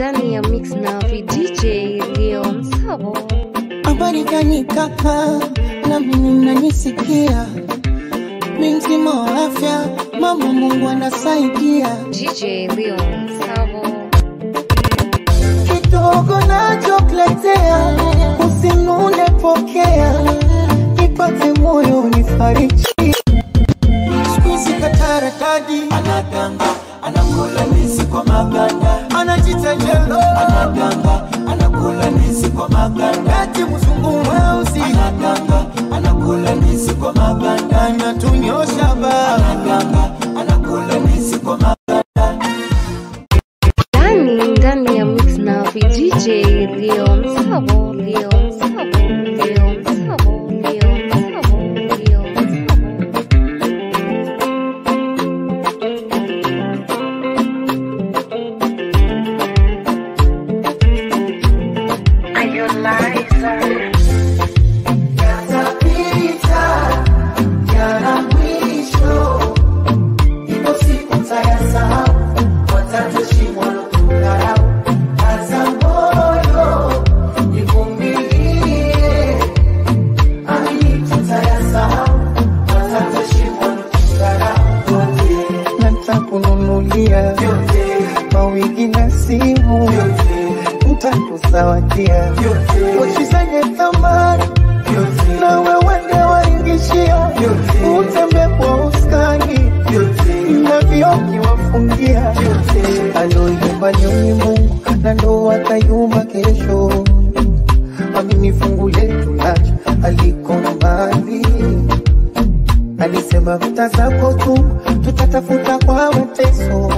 ndani ya mix na VDJ Leon Savo. Habari gani kaka, na mimi mnanisikia? Mimi mzima wa afya, mama Mungu anasaidia. DJ Leon Savo. Kidogo nachokuletea, usinune pokea, nipate moyo nifariji. Squeeze katara kadi, anaganga, anakula nisi kwa maganda, anajita jello, anaganga, anakula nisi kwa maganda, ati mzungu mweusi, anaganga, anakula nisi kwa maganda, anatunyosha ba, anaganga, anakula nisi kwa maganda. Ndani ya mix na VDJ Leon Savo, Leon Savo, Leon Savo, Leon Savo, Leon Savo. Are you liar? Yatapita, yana mwisho, ipo siku tayasahau, watatushimwa lukukarau. Aza moyo, nivumilie, amini tutayasahau, watatushimwa lukukarau. Natakununulia mawigi na simu, nitakuzawadia pochi zenye thamani, na wewe ndio waingishia, utembe kwa uskani, na vioki wafungia. Aloyumba ni Mungu, na ndo atayumba kesho. Amini fungu letu lacho aliko mbali, alisema vita zako tu tutatafuta kwa mateso.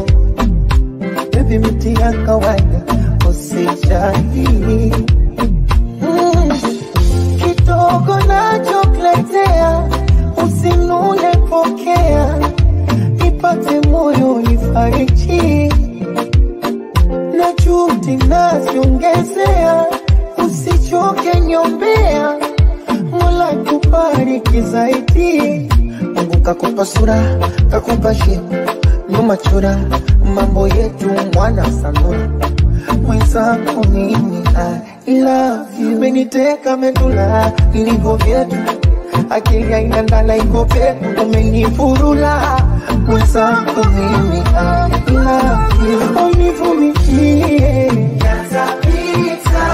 Baby miti ya kawaida usijali, kidogo nachokuletea, usinune pokea, nipate moyo nifariji. Na juhudi naziongezea, usichoke nyombea, Mola kubariki zaidi. Mungu kakupa sura, kakupa shepu, nyuma chora, mambo yetu mwana sanura. Mwenzako mimi I love you, umeniteka medula ilivyo vyetu, akili haina ndala iko peku, umenifurula. Mwenzako mimi I love you, univumilie, yatapita,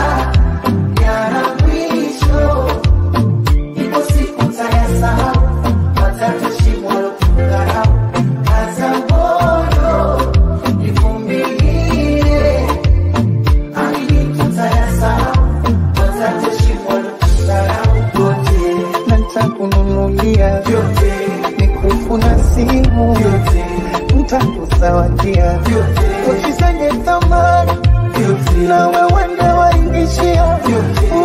yana mwisho, ipo siku tayasahau, watatushimwa lukukarau. Aza moyo, nivumilie, amini tutayasahau, watatushimwa lukukarau. Natakununulia mikufu na simu, nitakuzawadia pochi zenye thamani, na wewe ndio waingishia,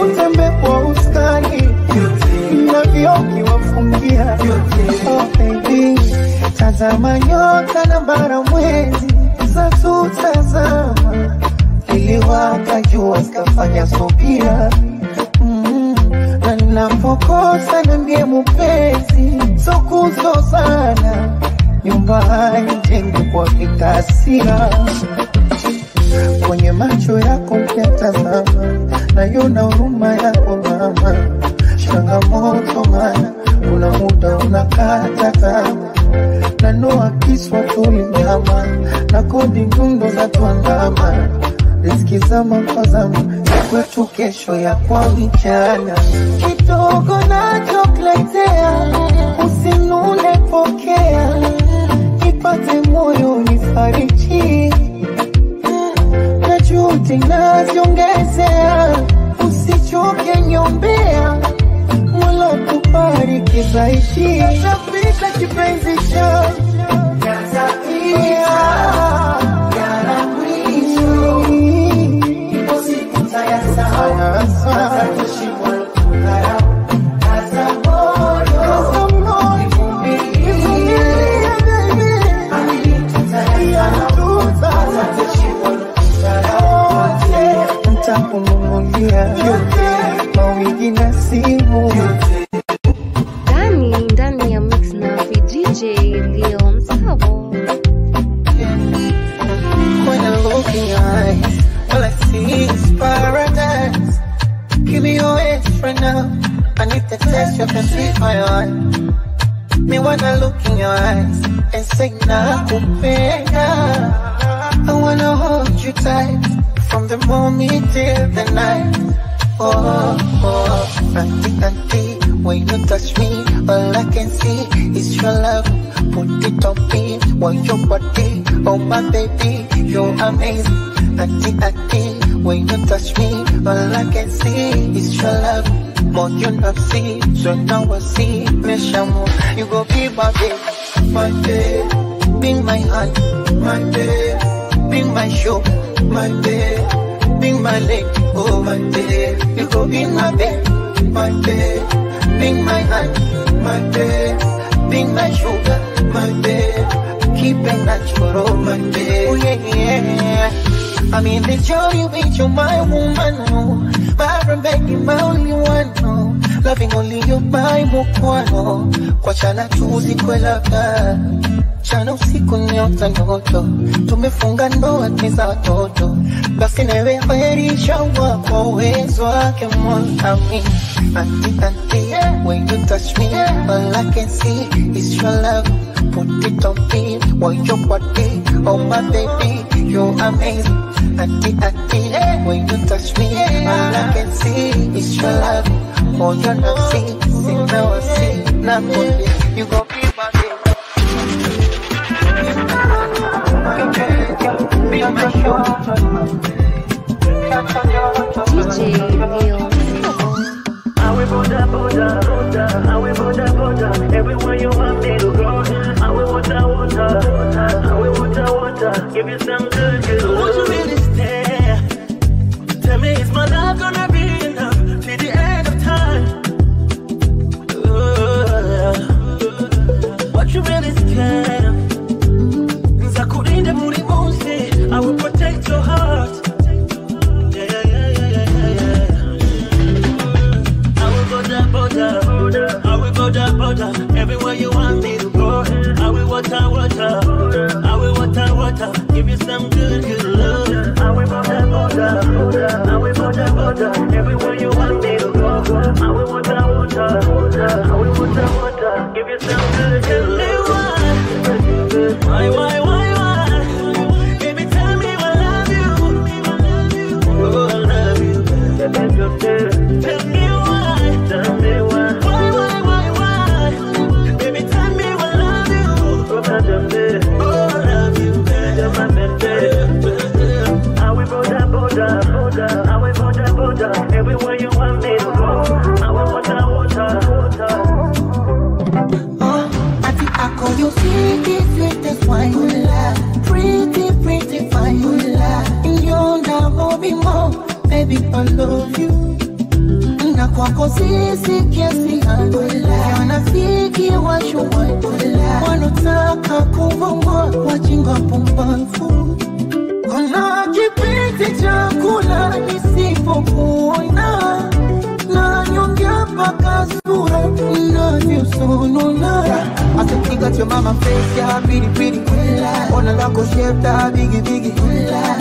utembe kwa uskani, na vioki wafungia. Oh baby, tazama nyota na bara mwezi za tutazama, iliwaka jua zikafanya subira. Na ninapokosa niambie mpenzi, so kuzozana, nyumba haijengwi kwa vikasia. Kwenye macho yako ukitazama, naiona huruma yako mama. Changamoto mana, kuna muda unakata tamaa, na noa kiswa tulinyama, na kodi ngundo za tuandama. Riziki zama kwa zama, kwetu kesho ya kwa mchana. Kidogo nachokuletea, usinune pokea, nipate moyo nifariji. Na juhudi naziongezea, usichoke nyombea, Mola kubariki zaidi. Yatapita kipenzi changu, yatapita, yana mwisho, ipo siku tayasahau, watatushimwa lukukarau. Aza moyo, nivumilie, amini tutayasahau, watatushimwa lukukarau. Nitakununulia mawigi na simu, Ndani ya mix na VDJ Leon Savo. when I look in your eyes, all the taste, you can sweet my heart. Me wanna look in your eyes and say nakupenda. I wanna hold you tight from the morning till the night. Oh, oh, auntie, auntie, when you touch me, all I can see is your love. Put it on me, want your body, oh my baby, you're amazing. Auntie, auntie, when you touch me, all I can see is your love. More you not see, so now I see, me shamu, you go be my baby, be my heart, my baby, be my show, my baby. Be my leg, oh my baby, you go be my baby, my baby. Be my hand, my baby. Be my sugar, my baby. Keep it natural, oh my baby. Oh yeah, yeah. I'm in the journey with you, my woman, oh. Byron, baby, my only one, oh. Loving only you, my mukwano. Kwa chana tuzi kwelaka. Chana usiku nyota ndoto. Tumefunga ndoa tiza watoto. Basi newe kwerisha wako uwezo wake mwami. Auntie, auntie, when you touch me, all I can see is your love. Put it on me, want your body, oh my baby, you're amazing. Auntie, auntie, when you touch me, all I can see is your love. Oh, you're not see, now I see, now you gon' be my baby. Be on my shoulder. DJ Leon Sabo. I will border, I will border, everywhere you want me to go. I will water, I will water, give you some good. Won't you really stay? Tell me, is my love gonna be enough till the end of time? What you really scared of? I will protect your heart. I will border, everywhere you want me to go. I will water, I will water, give you some good love. I will border, I will border, everywhere you want me to go. I will water, I will water, give you some good love. Why? Baby, tell me I love you. Oh, I love you. Tell me why. Why? Baby, tell me I love you. Oh, I love you. I will border, I will border, everywhere you want me to go. I will water. I call you sweetest wine, pretty fine, in your love be more, baby I love you. Na kwako sisi kiasi wanafiki washuwa wanotaka kuvongwa wajinga pumbafu. Kuna kipiti chakula nisipokuona na nyongea paka sura unavyosonona. I think got your mama face, yeah, pretty. Ona lako shape, da biggie.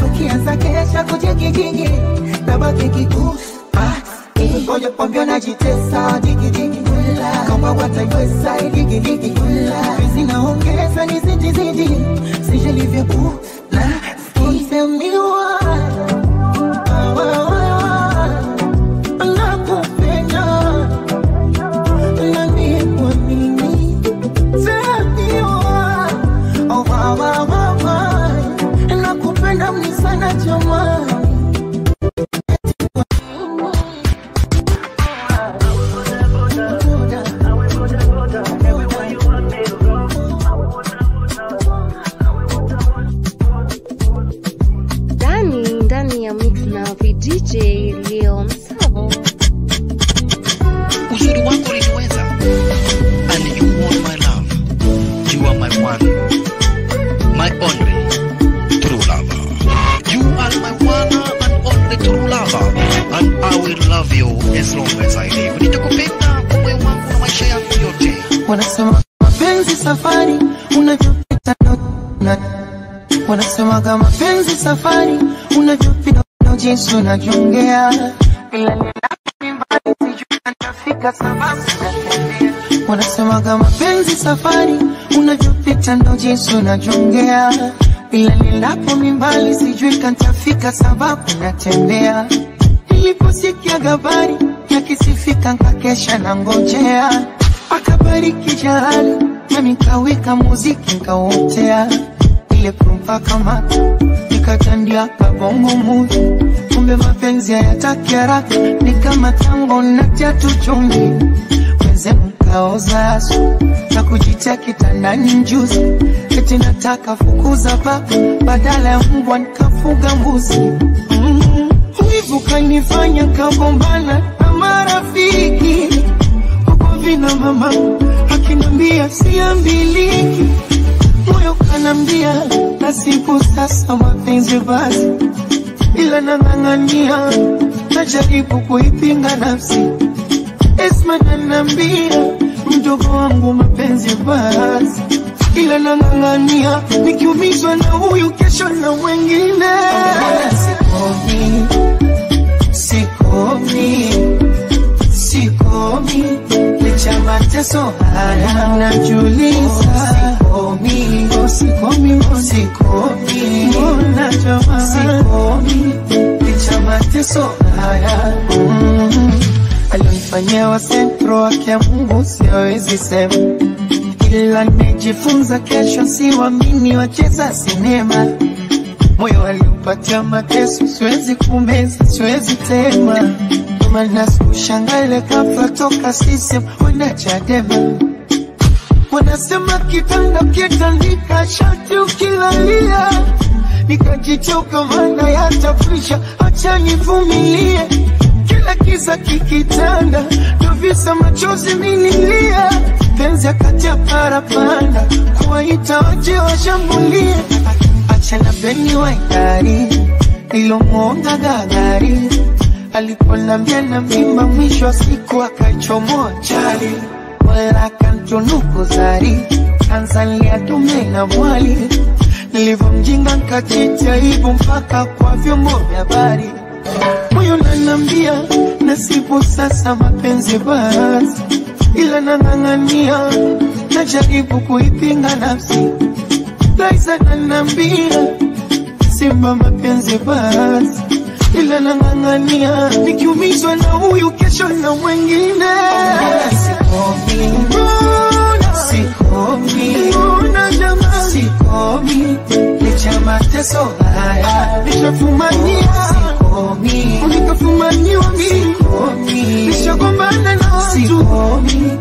Tukianza kesha kujigigi, nabaki kiku. Ngoja pombio najitesa, digi. Kama wataiweza, digi. Pesi naongeza ni zidi. Sijalivya na tell me why. Nakupenda mni sana jamani. Ndani ya mix na DJ Leon Sabo. Uzuri wako uliniweza. And you want my love. You are my one, my only true lover. You are my one and only true lover. And I will love you as long as I live. Nitakupenda kwa moyo wangu na maisha yangu yote. Wanasema mapenzi safari, unavyopita na wanasema kama mapenzi safari, unavyopita na jinsi unavyongea. Bila nina mbali sijui nitafika nitafika sababu natembea. Wanasema kama penzi safari, unavyopita ndo jinsi unajongea. Ila nilapo mimbali sijui kantafika sababu natembea. Niliposikia habari yakisifika nkakesha na ngojea. Akabariki jahali nami kaweka muziki nkauotea. Ile prumpa kama nikatandia kabongo movie. Kumbe mapenzi hayataki haraka, ni kama tango na tatu chumvi. Wenze mkaoza asu na kujitia kitandani mjuzi. Eti nataka fukuza paka badala ya mbwa nikafuga mbuzi. Wivu kanifanya kagombana na marafiki. Huko vina mama akinambia siambiliki. Moyo kanambia na siku sasa mapenzi basi. Ila nang'ang'ania najaribu kuipinga nafsi. Esma nanambia mdogo wangu mapenzi basi. Ila nang'ang'ania nikiumizwa na huyu kesho na wengine. Sikomi licha mateso haya najuliza. Sikomi licha mateso haya. Alionifanyia wa sentro wake ya Mungu siwezi sema. Ila nimejifunza kesho siwamini wacheza sinema. Moyo waliupatia mateso siwezi kumeza siwezi tema. Kama nasikushangaile ghafla toka sisi wenda Chadema. Wanasema kitanda kitandika shati ukilalia. Nikajichoka maana yatafrisha acha nivumilie. Kila kisa kikitanda ndo visa machozi mililia. Penzi akati ya parapanda kuwaita waje washambulie. Acha na beni wa idari nilomuonga gagari. Aliponambia na mimba mwisho wa siku akaichomoa chali. Wala kantunuku zari Tanzania dume na mwali. Nilivomjinga nkajitia aibu mpaka kwa vyombo vya habari. Moyo nanambia nasibu sasa mapenzi basi. Ila nang'ang'ania najaribu kuipinga nafsi. Laisa nanambia simba mapenzi basi. Ila nang'ang'ania nikiumizwa na huyu kesho na wengine. Sikomi licha mateso haya. Nishafumania unikafumaniwa mimi. Nishagombana na watu. Sikomi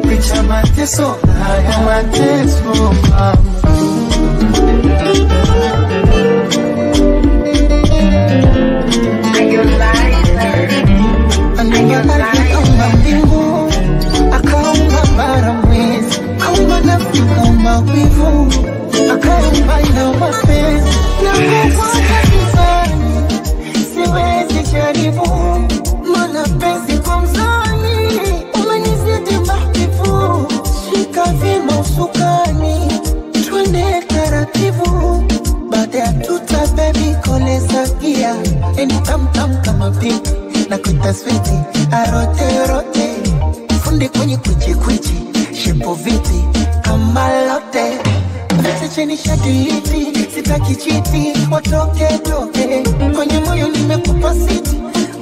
licha mateso haya. Mateso mbingu akaumba bara mwezi. Kaumba nafsi kaumba wivu. Akaumba ina mapenzi na hukwa kizani. Siwezi jaribu mana penzi kwa mzani. Umenizidi mahbibu. Shika vima usukani twende taratibu. Baada ya tuta baby koleza gia. Eni tam tam kama pinki na kuita switi arote rote. Funde kwenye kuchi kuchi shepo viti kama lote. Vete cheni shadiliti sitaki chiti watoke toke. Kwenye moyo nimekupa siti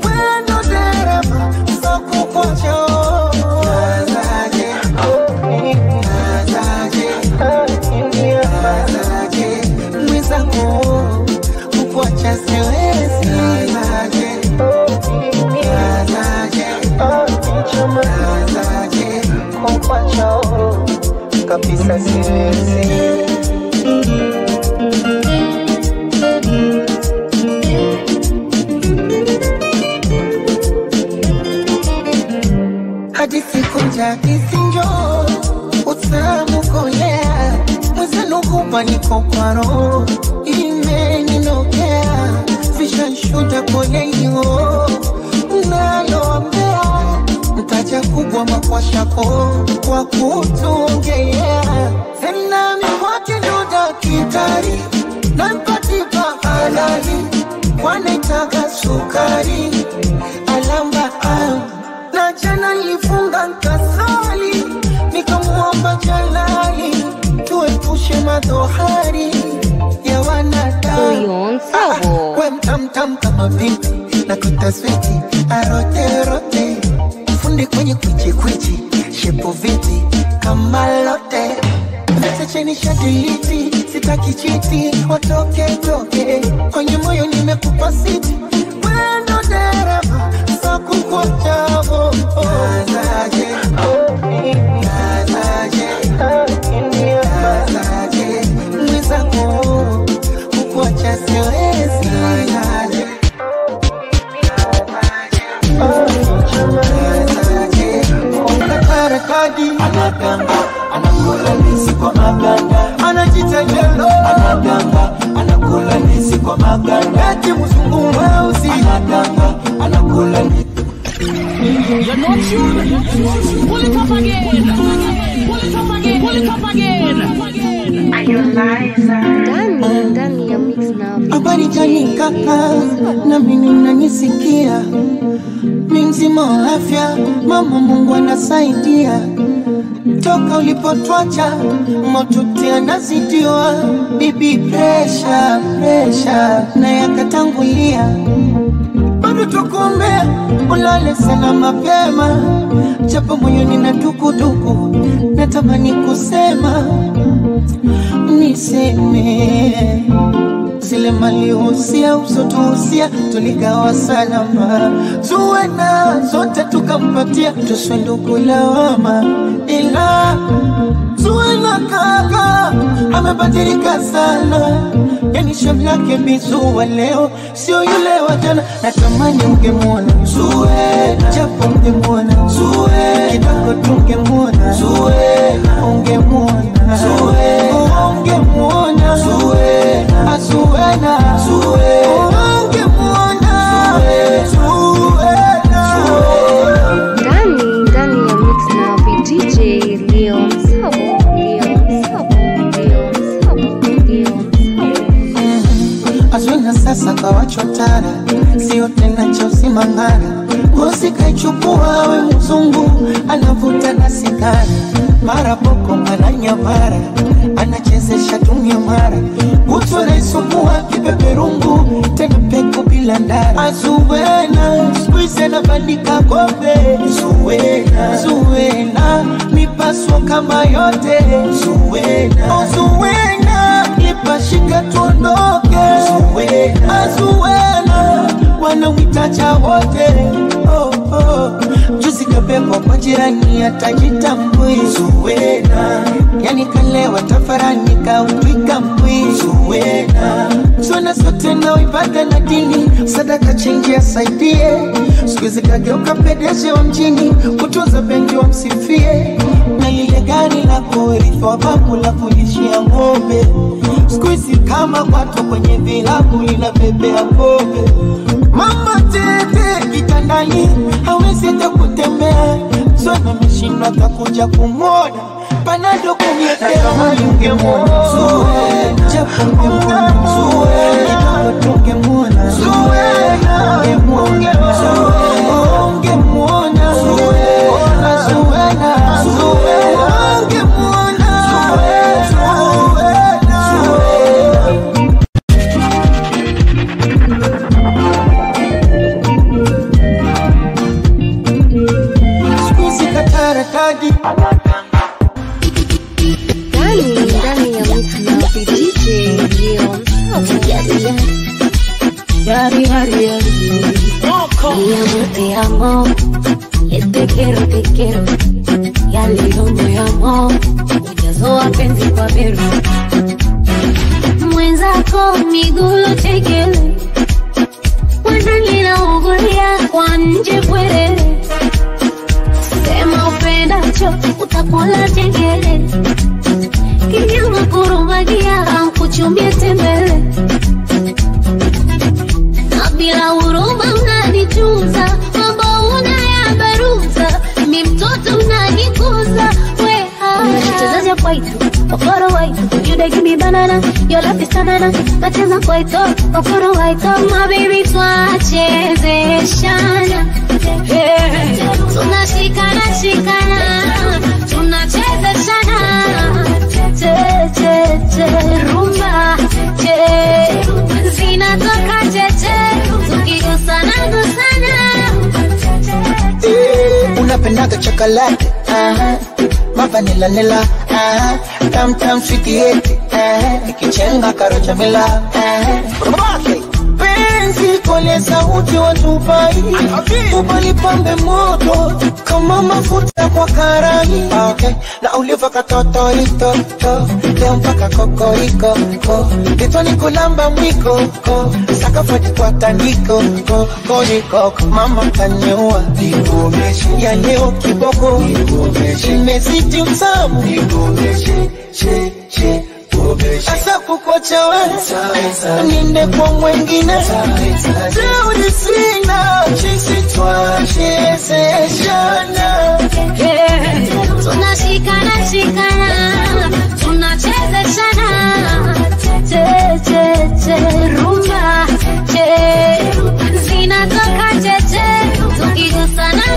wendo dereva so kukocho. Nazaje mwizangu kukuacha siwezi. Nazaje kukuacha kabisa siwezi. Hadi siku njadisi njoo utamu kolea. Mwezenu kupa niko kwa roho imeninokea. Fisha shuda kwenye hiyo naloambea. Mtaja kubwa makwashako kwa kutungea. Tena mikwake ndoda kitari na mpatipa halali. Wanaitaka sukari alamba na jana nilifunga tamtam kama binti na kutaswiti arote rote fundi kwenye kwichi kwichi shepo viti kama lote vete cheni shadiliti sitaki chiti watoke toke kwenye moyo nimekupa siti wendo dereva sa kukuachavo nazaje nazaje nazaje mwizako kukuacha siwezi nazaje anaganga anakula nisi kwa maganda anajitengelo anaganga anakula nisi kwa maganda eti mzungu mweusi anaganga anakula nisi. You're not sure. Pull it up again. Pull it up again. Pull it up again. Are you Ndani ndani ya mix na habari gani kaka na mimi unanisikia mimi mzima wa afya mama Mungu anasaidia toka ulipotwacha motuti anazidiwa bibi pressure na yakatangulia bado tukuombea ulale sana mapema japo moyoni na dukuduku natamani kusema niseme zile malihusia usotuhusia tuligawa salama zuwena zote tukampatia tuswenduku lawama ila zuwena kaka amebadilika sana yani shamlake bizuwa leo sio yule wa jana natamani ungemwona zuwena japo ungemwona zuwena kidogo tungemwona zuwena ungemwona zuwena ungemwona zuwena asuwena zuwena ungemwona zuwena ndani ya mix na DJ Leon Sabo Azwina sasa kawachotara sio tena cha usimangara usikaichukua we mzungu anavuta na sigara mara boko mara nyamara anachezesha dunia mara kutwa naisukua kipeperungu tena peko bila ndara azuwena squeeze na bandika kope zuwena mipaso kama yote zuwena lipashika tuondoke azuwena wanawitacha wote juzi kabeko kwa jirani atajitambui zuwena yani kalewa tafarani kautwika mbui zuwena zona sote na ibada na dini sadaka chenji asaidie sikuizi kageuka pedeshe wa mjini kutunza bengi wa msifie na lile gari la kuritho wa babu la kulishia ng'ombe sikuizi kama watu kwenye vilabu linabebea pombe mama tete kitandani hawezi hata kutembea zona meshindwa kakuja kumwona panado kumyetea ungemwona zuwena japo ungemwona zuwena ungemwona zuwena ungemwona ungemwona zuwena ungemwona sikuizi katarakadi ndani ya mix na DJ Leon Sabo Yari te amo, te quiero, ya leo me amo, ujazo wapenzi kwa beru mwenzako miguu tekele, wanalina ugulia kwa nje pwerele, sema upendacho utakula tekele, kinyama kurumagia kuchumbia tembele bila huruma unanichuza, mambo unayabaruza, mi mtoto unanikuza, weha kwaito, okoro waito, you dey give me banana, your love is banana, nacheza kwaito, okoro waito, my baby twachezeshana, tunashikana, tunachezeshana, rumba, zinatoka cheche, napenaga chocolate, ma vanilla nilla, tam sweetie, ikichenga karocha mila, penzi kole sauti watupai, ubali pambe moto kama mafuta kwa karai. Na uliva katoto ito leo mpaka kokoriko kitwani kulamba mwiko sakafati kwa tandiko koriko mama kanyua ya leo kiboko imezidi utamu asa kukocha wewe ninde kwa mwengine teuli sina chisi twa chezeshana tunashikana tunachezeshana rumba zinatoka cheche tukigusana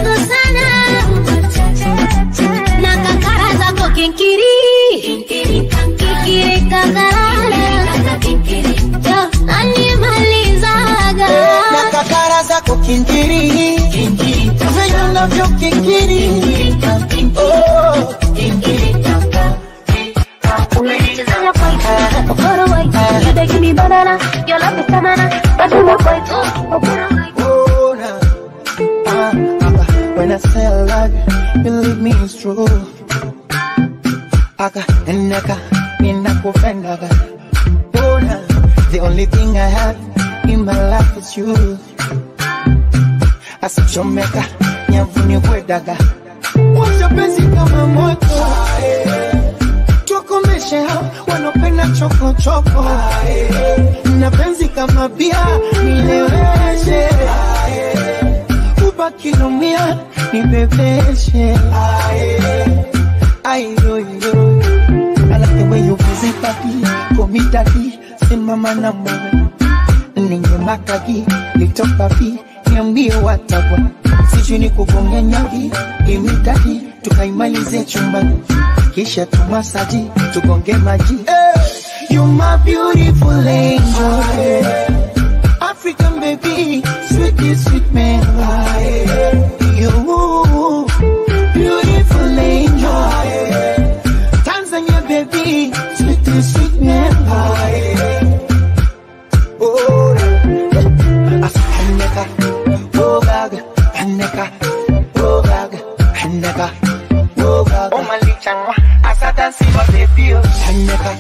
na kakara zako kinkiri kakarara animalizaga na kakara zako kinkiri venye unavyo kinkiri unanichezea kwaito okoro waito you dey give me banana your love is banana badala kwaito okoro waito. When I say I love you, believe me it's true. Aka enaka ninakupenda. The only thing I have in my life is you. Asichomeka nyavuni kwedaga. Wacha penzi kama moto. Tukomeshe wanopenda choko choko. Na penzi kama bia nileweshe. Kilomia ni bebeshe ayo yo I like the way you visit papi komi daddy simama na mwe ninge makagi little papi niambie watabwa sijui ni kugonga nyagi imi daddy tukaimalize chumbani kisha tumasaji tugonge maji you my beautiful angel African baby, sweet man. You, beautiful angel. Tanzania baby, sweet man. Oh, Haneka, oh gaga, Haneka, oh gaga, Haneka, oh gaga. Oh malichangwa, asa dansi wa baby. Haneka,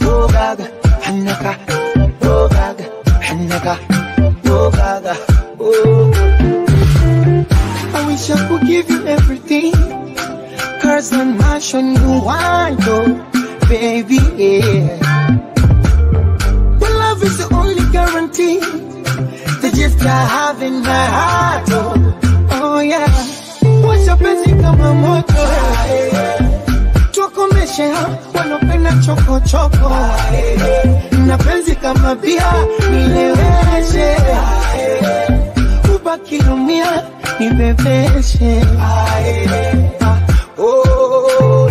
oh gaga, Haneka, oh gaga. Haneka, oh gaga, oh. I wish I could give you everything. Cars and mansion you want, oh, baby, yeah. But love is the only guarantee. The gift I have in my heart, oh yeah. What's your basic kama moto? Tukomeshe wanopenda choko choko. Na penzi kama bia nileweshe ubaki lumia nibebeshe oh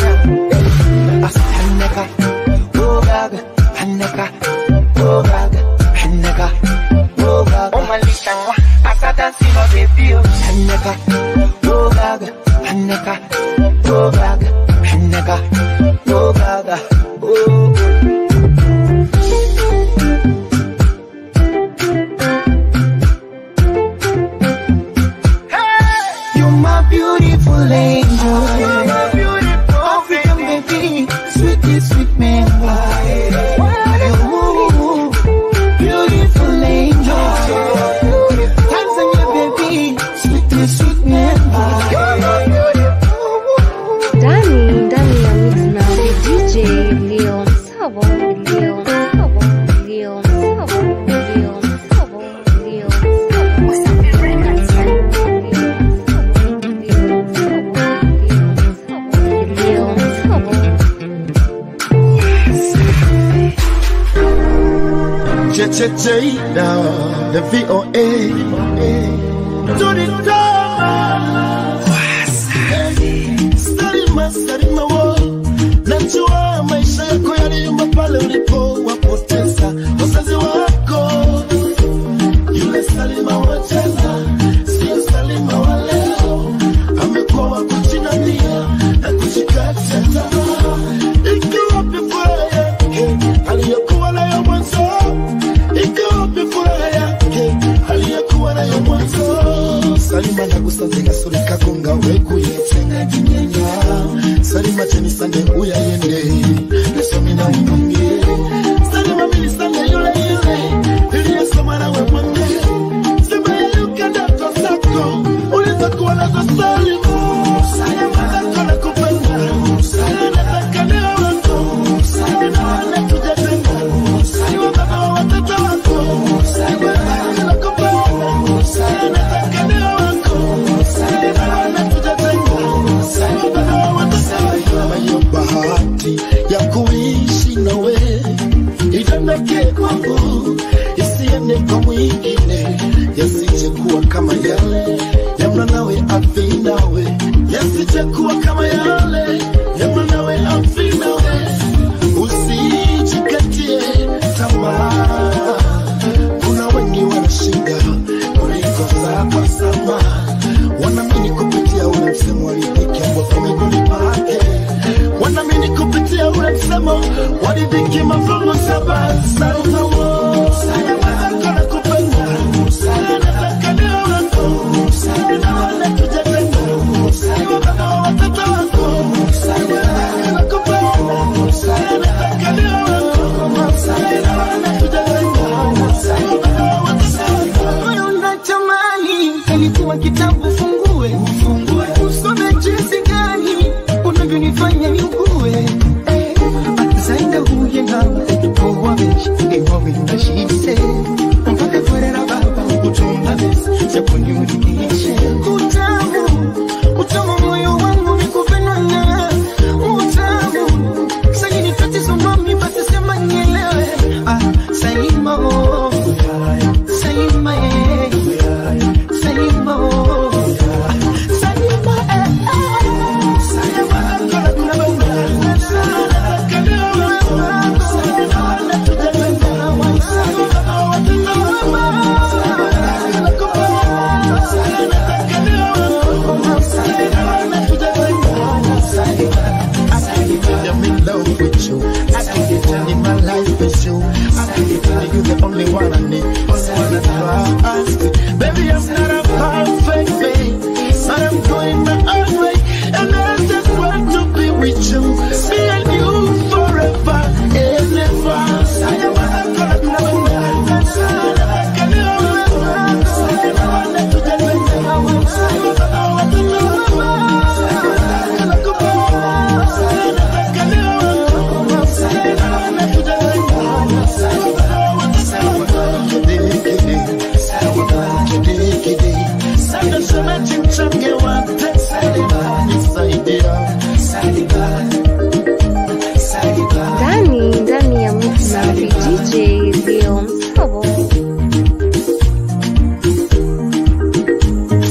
Haneka oh gaga Haneka oh gaga Haneka oh gaga oh malishangwa asada sima baby Haneka oh gaga Haneka oh gaga Haneka oh gaga oh beautiful angel, African baby, sweet man. Ooh, beautiful angel, Tanzania baby, sweet man. Ndani ya mix na DJ Leon Savo. Now the VOA to the top. Salima wo najua maisha yako yaliyumba pale ulipo wapoteza wazazi wako. Yule Salima wa jana sio Salima wa leo, amekuwa mwingine kwa mwingine, yasije kuwa kama yale ya mwanawe afi nawe, yasije kuwa kama yale ya mwanawe afi nawe. Usijikatie tamaa, kuna wengi wanashinda ulikosa kwa sama, wanaamini kupitia ule msemo walidhiki ambao miguuni pake, wanaamini kupitia ule msemo walidhiki mafungu saba. Ilikuwa kitabu fungue usome jinsi gani unavyonifanya niugue. Zaida huye nanga kwa bichi ndio winda shise mpaka korera baba utumba besi japoni udigishe utamu moyo wangu nikupenda na utamu sasa ni tatizo mami basi sema nielewe. Salima Salima baby, I'm not a perfect thing, but I'm going my own way, and I just want to be with you, me and you forever and ever. Ndani ya mix na DJ Leon Savo.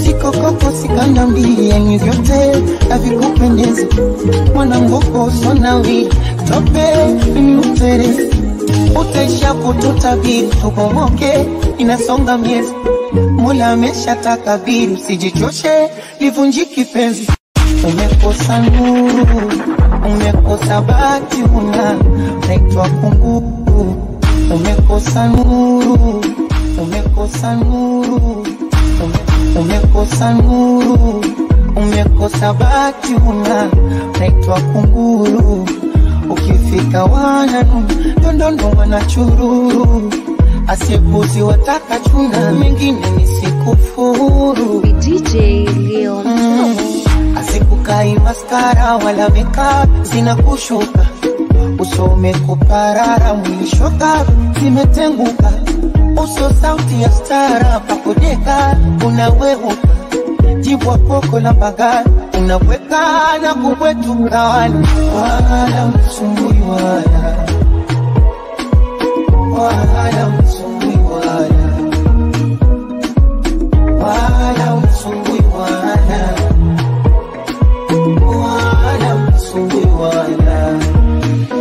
Sikokoko sikanambi yenye vyote havikupendezi, mwanangoko sonawi tope ni uterezi, utaisha kututabiri tukomoke inasonga miezi, Mola amesha takabiri usijichoshe livunjiki penzi. Umekosa nuru, umekosa bahati, unaitwa kunguku. Umekosa nuru, umekosa nuru, umekosa nuru, umekosa bahati, unaitwa kunguru. Ukifika wananu dondondo wanachururu, asikuzi wataka chuna, mengine nisikufuru. DJ Leon Asikukai maskara wala makeup zinakushuka, usome kuparara mwishoka zimetenguka, uso sauti ya stara pakodeka unaweuka, jibwa koko la bagani unaweka na kubwetuka, wala msumbui wala msumbui wala msumbui wala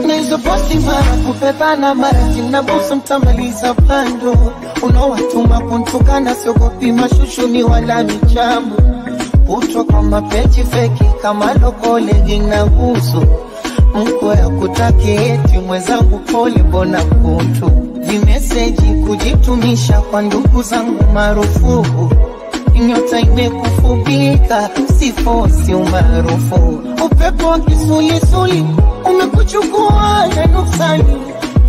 na hizo posti mara kupepana mara zinabusu mtamaliza pando, unawatuma kuntukana siogopi mashushuni wala michambo, utwa kwa mapechi feki kama lokole gina uso, mkwe ya kutaki eti mwezangu pole bona kutu, vimeseji kujitumisha kwa ndugu zangu marufuku, nyota imekufubika sifosi umaarufu, upepo wa kisulisuli umekuchukua na nuksani,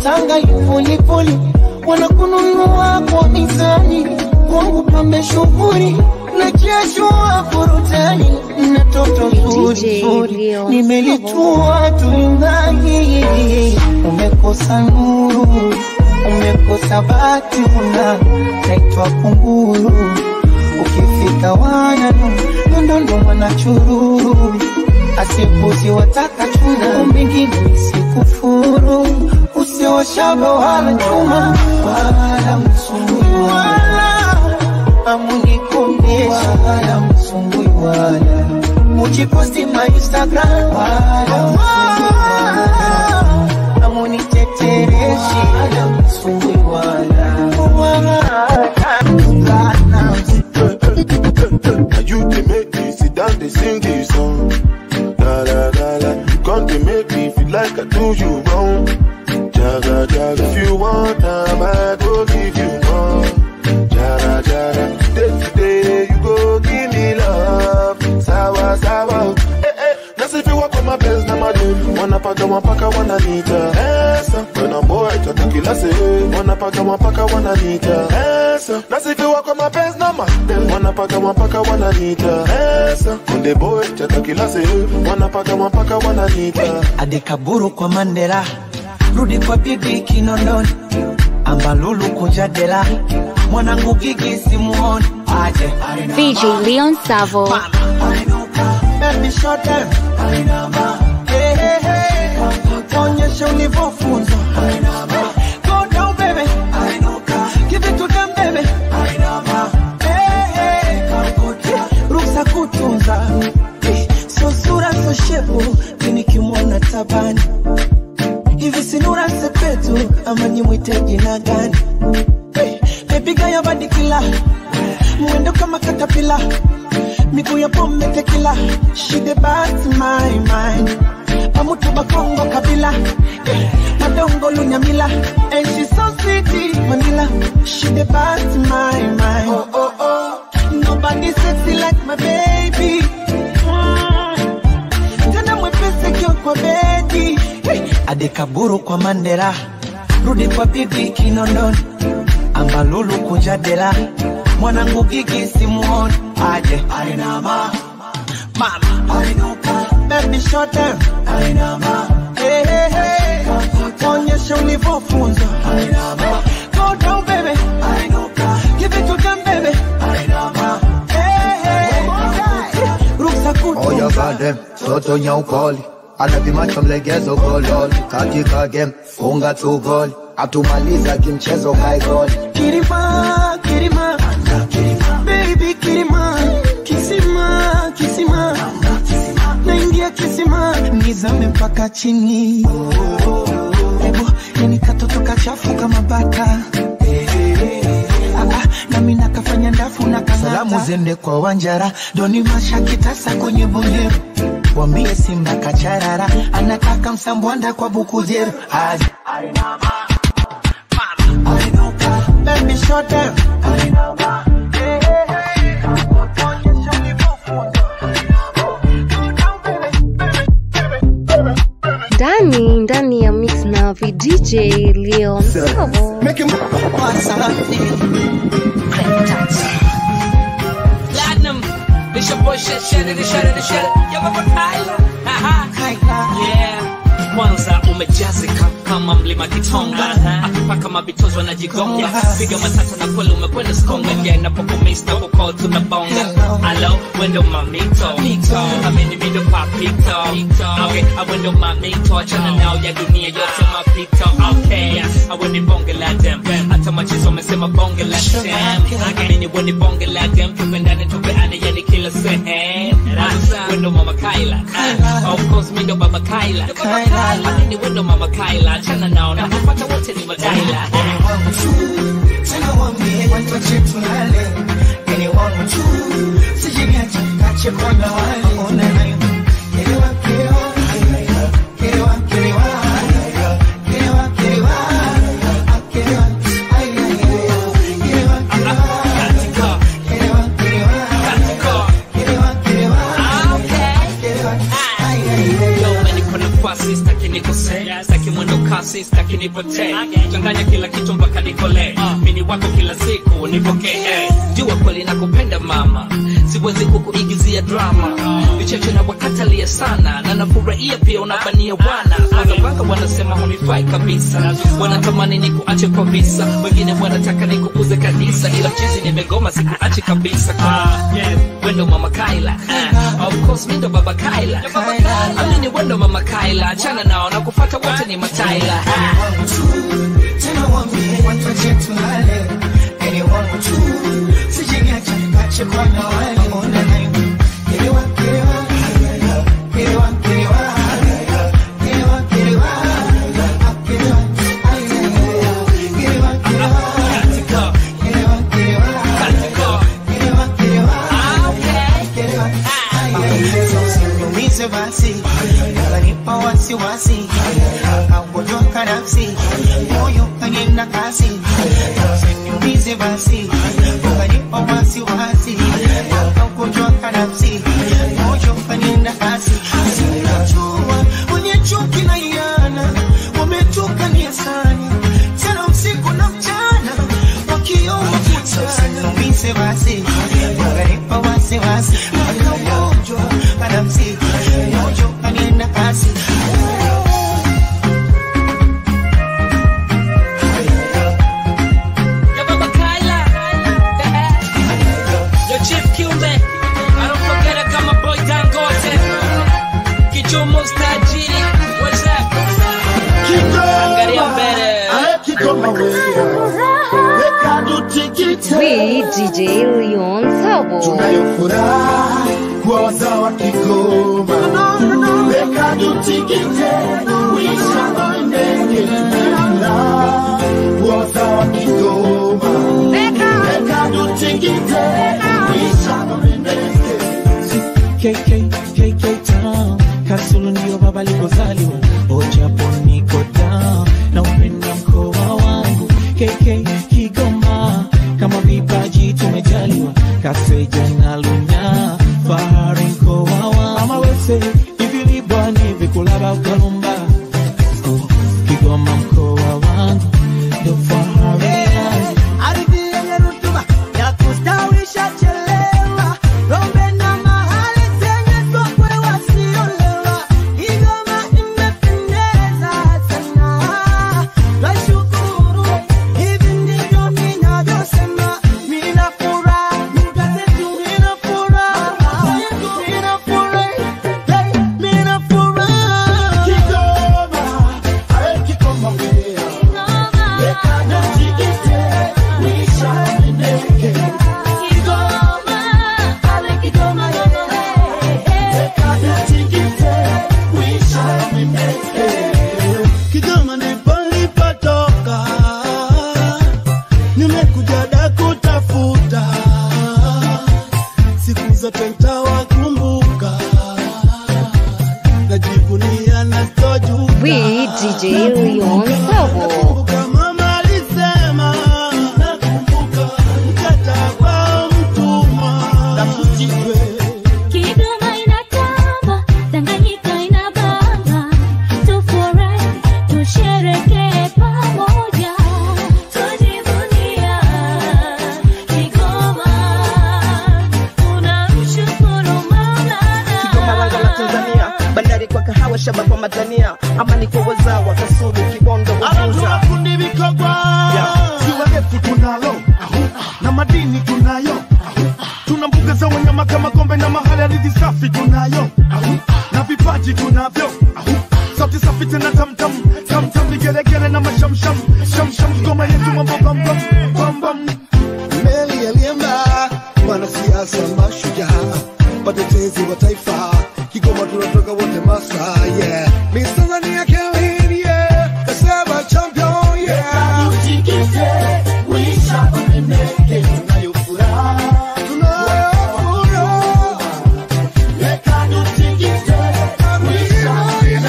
tanga yufulipuli wanakununua kwa mizani, kwangu pambe shughuri na jeshua burutani, na toto zuri nimelitua tulimbani. Umekosa nuru, umekosa bahati, unaitwa kunguru. Ukifika wananu ndondo wanachururu, asipuzi wataka chuna, mbingine nisikufuru, usiwashaba wala chuma wala msumbui amunikunde wala msumbui wala mujiposti ma Instagram wala amunitetereshi wala msumbui wala you they make me sit down they sing this song la la la la you can't they make me feel like I do you wrong jaga jaga if you want time I go give you more jaga jaga day to day you go give me love sawa sawa that's if you walk on my best na my day wanna paka wanna nita esa when I'm boy to tequila say wanna paka wanna nita esa that's if you walk on my best na my day wanna paka wanna nita esa when the boy to tequila say wanna paka wanna nita adekaburu kwa Mandela rudi kwa bibi Kinondoni ambalulu kujadela mwanangu gigi simuoni aje VJ Leon Savo. baby short time hey hey hey onyesha ulivyofunzwa go down baby give it to them baby hey hey ruksa kutunza so sura so shepu nikimwona tabani hivi sinura sepetu ama nimwite jina gani baby gaya badi kila mwendo kama katapila miguu ya pombe tequila she the best my mind pamutu bakongo kabila madongo lunyamila and she so sweet Manila she the best my mind nobody sexy like my baby tena mwepesi kio kwa bedi adekaburu kwa Mandela rudi kwa bibi Kinondoni ambalulu kujadela mwanangu gigi simuoni aje alinama mama alinuka baby short time alinama hey hey hey onyesha ulivyofunzwa alinama go down baby alinuka give it to them baby alinama hey hey ruksa kutu oya gadem toto nyaukoli anavimacho mlegezo gololi katika game funga tu goli atumaliza kimchezo kai goli kirima kirima baby kirima kisima naingia kisima nizame mpaka chini ebo yani katoto kachafu kama baka na mimi nakafanya ndafu na kanata salamu zende kwa Wanjara doni mashakitasa kwenye bondero wambie Simba kacharara anataka msambwanda kwa Bukuzero aje baby short time ndani ya mix na VJ Leon Savo. make him Platinum, it's your boy shit it. Yo, Mama Kyla. Yeah. Kwanza umejazika kama mlima Kitonga akipaka mabitozo wanajigonga piga matata na kweli umekwenda skonga yeah napokumista huko tunabonga hello wendo mamito ameni mido papito okay awendo mamito achana nao ya dunia yote mapito okay awende bonge la dem hata machizo wamesema bonge la dem ameni wende bonge la dem tupendane tupeane yani kila sehemu wendo Mama Kyla of course mido Baba Kyla ameni wendo Mama Kyla achana nao na kupata wote ni mataila tena wambie watu chetu lale any one two sijigacha kache kwa wale ona nayo elewa staki nipotee changanya kila kitu mpaka nikole mini wako kila siku nipokee jua kweli nakupenda mama siwezi kukuigizia drama vicheche na wakatalia sana na nafurahia pia unabania wana wanabaka wanasema hunifai kabisa wanatamani nikuache kwa visa wengine wanataka nikukuze kanisa ila mchizi nimegoma sikuache kabisa wendo Mama Kyla of course mindo Baba Kyla amini wendo Mama Kyla achana nao na kupata wote ni mataila tena wambie watu chetu lale anyone to sijigacha We DJ Leon Sabo. Tunayofurahi kwa wazawa Kigoma. Beka tutikite, wisha ndege. Kwa wazawa Kigoma. Beka tutikite, wisha ndege. KK Town, Kasulu ndio baba alikozaliwa. Ojapo niko down, na upenda mkoa wangu. KK Kigoma, kama vipaji tumejaliwa. Kaseja na Lunya, fahari mkoa wangu. Mama wese, hivi libwani vikulaba ukalumba. Kigoma mkoa wangu, ndo fahari yangu. Ardhi yenye rutuba, ya kustawisha chelewa. Rombe na mahali zenye sokwe wasiolewa. Kigoma imependeza sana. Twashukuru, hivi ndivyo ninavyosema. Mina furaha, muda zetu mina furaha. Mina furaha, mina furaha. Kigoma, ae Kigoma wea. Beka tutikite, wisha ndege. Kigoma, ale Kigoma Beka tutikite, wisha ndege. Kigoma ndipo nilipotoka, nimekuja da kutafuta, siku zote nitawakumbuka, najivunia na sitojuta. We DJ Leon Sabo. Nakumbuka mama alisema, nakumbuka mkata kwa mtumwa, na kujitwe. Kigoma inatamba, Tanganyika inabamba. Tufurahi, tusherehekee pamoja. Tujivunia Kigoma, tunamshukuru Maulana. Kigoma lango la Tanzania, bandari kwa kahawa, shamba kwa matania, amani kwa wazawa, Kasulu, Kibondo, Ugunza. Kundi vikogwa, Ziwa letu tunalo, na madini tunayo. Tuna mbuga za wanyama kama Gombe na mahali ardhi safi tunayo. Na vipaji tunavyo. Sauti safi tena tamtam, tamtam vigelegele na mashamsham. Shamsham Kigoma yetu mambo bam bam, bam bam. meli aliemba, wanasiasa mashujaa, watetezi wa taifa. Kigoma tunatoka wote masa, yeah. Miss Tanzania Kelly, yeah. Kaseba champion, yeah. Tutikite, wisha ndege. Tunayofuraha, Tunayofuraha. beka tutikite, wisha ndege.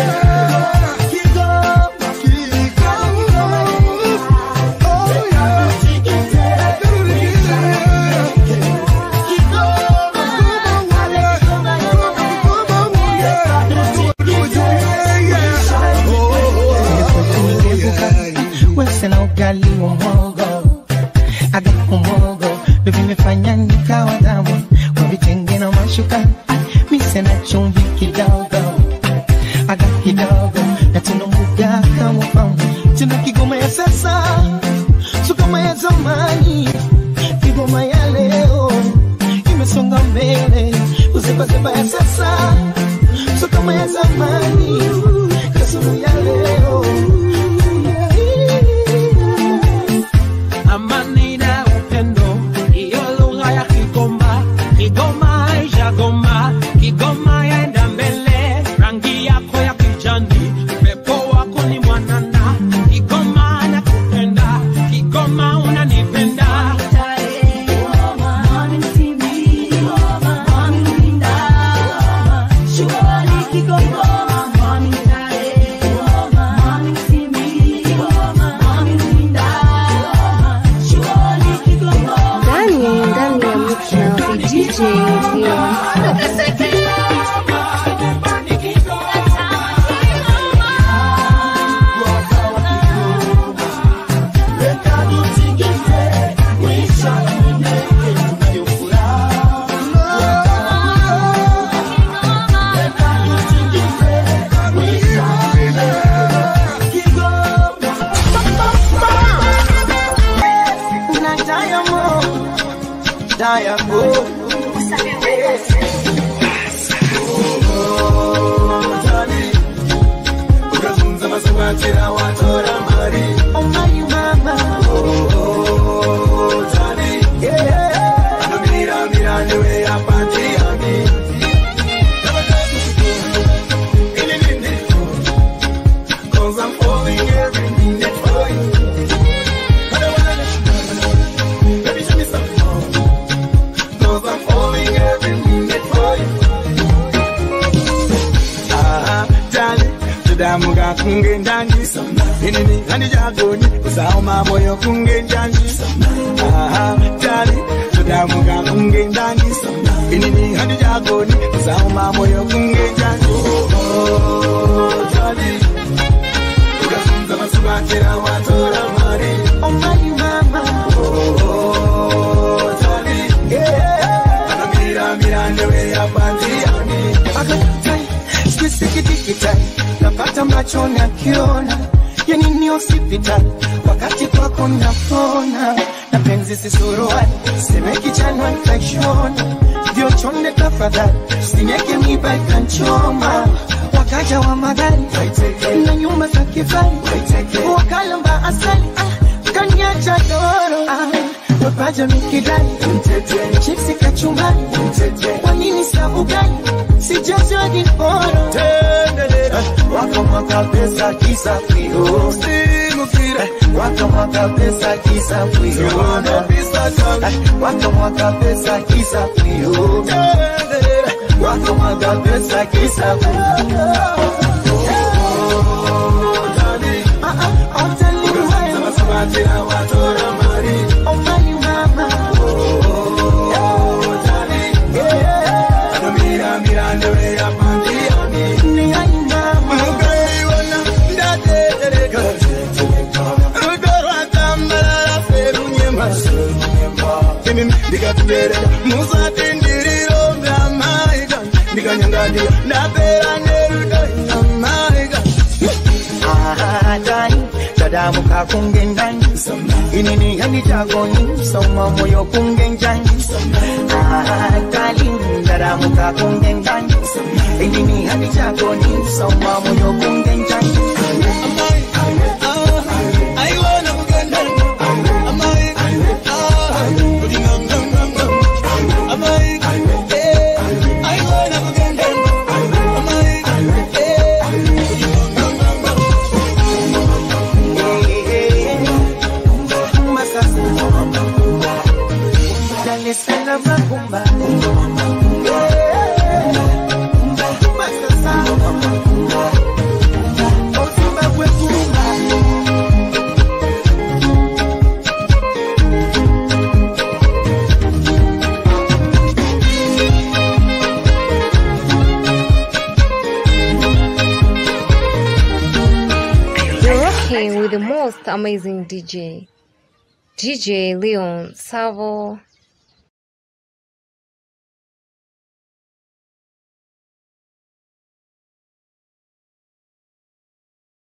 Kigoma, Kigoma, oh yeah. Tutikite, wisha ndege. Wese na ugali wa mwogo, aga umogo, ndo vimefanya nikawa damu. Kwa vitenge na mashuka, mise na chumvi kidogo, aga kidogo, na tunambuga kama famu. Tuna Kigoma ya sasa, so kama ya zamani. Kigoma ya leo, imesonga mbele. Uzeba ya sasa, so kama ya zamani. Kasulu ya leo. Amani na upendo, iyo lugha ya Kigoma DJ Leon Savo. Muga kungendani inini handi jagoni usaoma moyo kungendani tali tuda muga kungendani inini handi jagoni usaoma moyo kungendani tali ukafunza masubatira watora mari omani mama tali anamira newe yapandiani akatai sikitikitai napata machoni akiona yani ni hospitali wakati kwako napona na penzi sisuruani seme kichano infection ndio chonde tafadhali sinyeke miba ikanchoma wakaja wa magari na nyumba za kifari wakalamba asali kanyacha doro wapaja mikidani chipsi kachumbani kwa nini sabu gani sijazwa diporo wakamwaga pesa kisa kwio wakamwaga pesa kisa kwio wakamwaga pesa kisa kwio wakamwaga pesa kisa kwio musatindiriro mamaika ndikanyangadia ndapera nerudamaiga dani tadamuka kungendani inini handi jagoni sauma moyo kungendani dali tadamuka kungendani inini handi jagoni sauma moyo kungendani With the most amazing DJ Leon Savo.